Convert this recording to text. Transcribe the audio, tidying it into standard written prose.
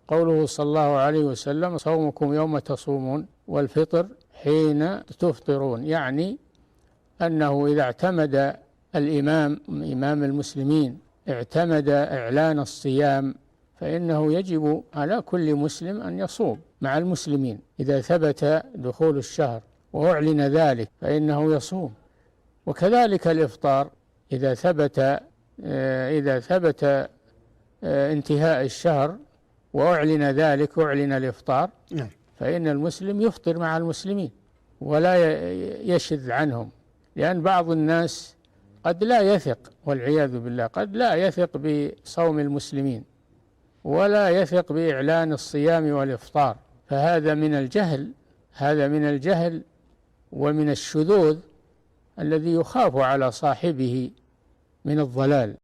قوله صلى الله عليه وسلم: صومكم يوم تصومون والفطر حين تفطرون، يعني أنه إذا اعتمد إمام المسلمين اعتمد إعلان الصيام، فإنه يجب على كل مسلم أن يصوم مع المسلمين إذا ثبت دخول الشهر وأعلن ذلك فإنه يصوم. وكذلك الإفطار إذا ثبت انتهاء الشهر وأعلن ذلك، أعلن الإفطار، فإن المسلم يفطر مع المسلمين ولا يشذ عنهم، لأن بعض الناس قد لا يثق، والعياذ بالله، قد لا يثق بصوم المسلمين ولا يثق بإعلان الصيام والإفطار، فهذا من الجهل، هذا من الجهل ومن الشذوذ الذي يخاف على صاحبه من الضلال.